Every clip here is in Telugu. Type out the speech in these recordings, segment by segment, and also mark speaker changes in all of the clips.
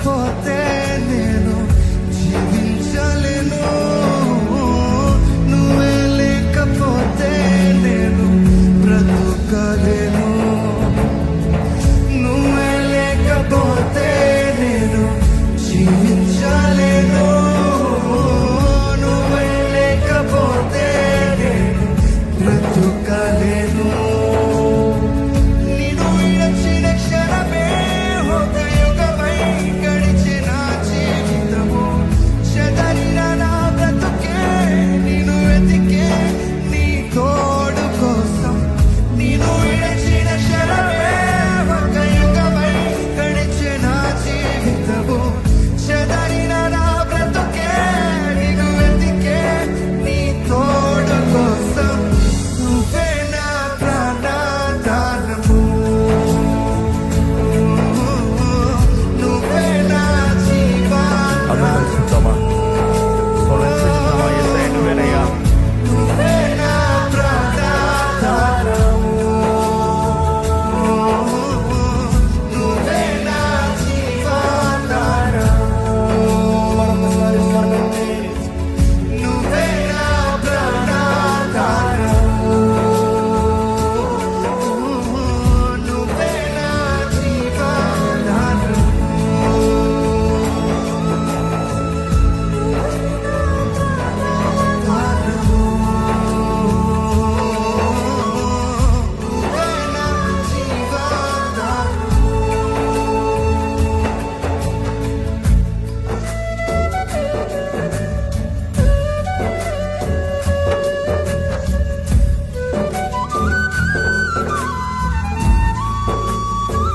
Speaker 1: లేకపోతే నేను జీవించలేను, నువ్వే లేకపోతే నేను బ్రతుకలేను, నువ్వే లేకపోతే నేను జీవించలేను, నువ్వే లేకపోతే నేను బ్రతుకలేను. నిన్ను విడచిన క్షణమే ఒక యుగమై గడిచిన జీవితము, చెదరిన నా బ్రతుకే నిన్ను వెతికే నీ తోడు కోసం. నిన్ను విడచిన క్షణమే ఒక యుగమై గడిచిన జీవితము, చెదరిన నా బ్రతుకే నిన్ను వెతికే నీ తోడు కోసం. నువ్వే నా ప్రాణాధారము, నువ్వే నా జీవాధారము, నువ్వే నా ప్రాణాధారము, నువ్వే నా జీవాధారము, నువ్వే నా ప్రాణాధారము, నువ్వే నా జీవాధారము.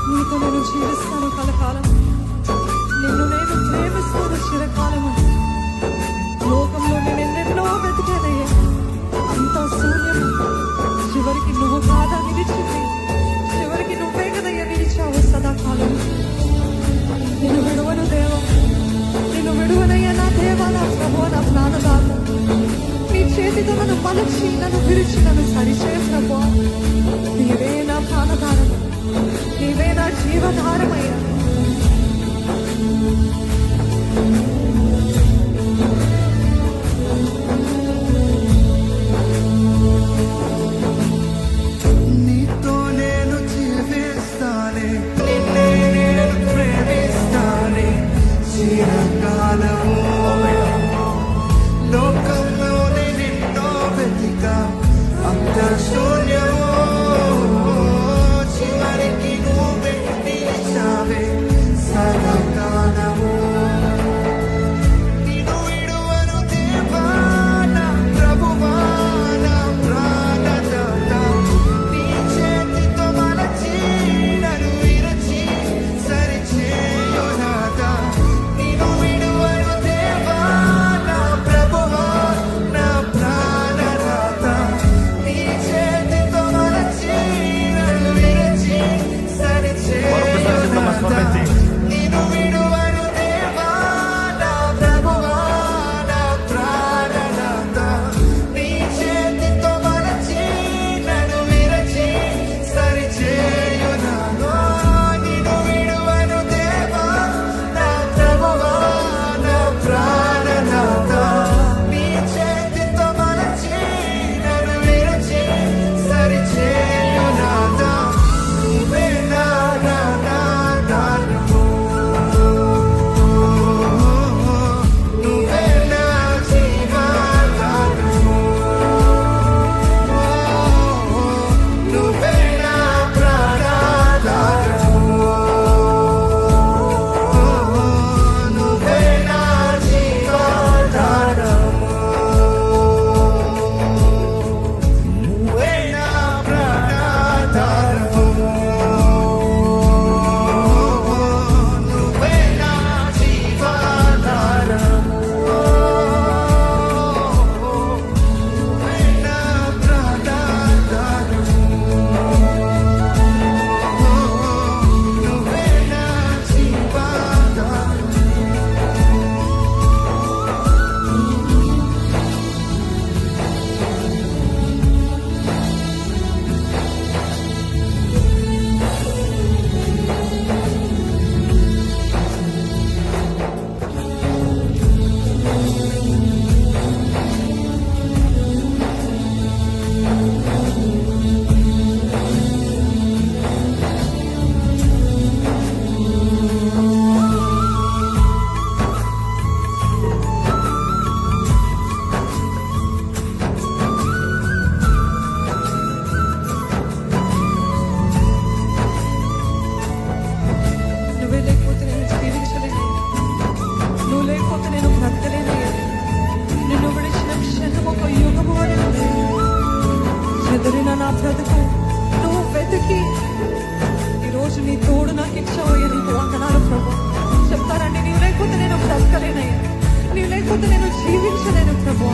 Speaker 2: నీతో నేను జీవిస్తాను కలకాలం, నిన్ను నేను ప్రేమిస్తాను చిరకాలము. లోకంలో నేను ఎన్నెన్నో వెతికేదయ్యా, అంతా శూన్యం. చివరికి నువ్వు కాదా నిలిచింది, చివరికి నువ్వే కదయ్యా నిలిచావు సదాకాలం. నిన్ను విడువను దేవా, నిన్ను విడువనయ్యా నా దేవా, నా ప్రభు, నా ప్రాణదాత. నీ చేతితో నన్ను మలచి, నన్ను విరిచి, నన్ను సరిచే ప్రభు. నీవే నా ప్రాణధారము, నీవే నా జీవధారమయ్యా.
Speaker 1: నీతో నేను జీవిస్తానే, నిన్నే నేను ప్రేమిస్తానే చిరకాలము. లోకంలోనే నిన్నో వెతికా, అంత శూన్యము, చివరికి నువ్వే నిలిచావే సదాకాలము.
Speaker 2: నా బ్రతుకు నువ్వు వెతికి ఈరోజు నీ తోడు నాకు ఇచ్చావయ్యా, నీకు వందనాలు ప్రభు. చెప్తారండి, నీవు లేకపోతే నేను బ్రతకలేనయ్యా, నీవు లేకపోతే నేను జీవించలేను ప్రభు.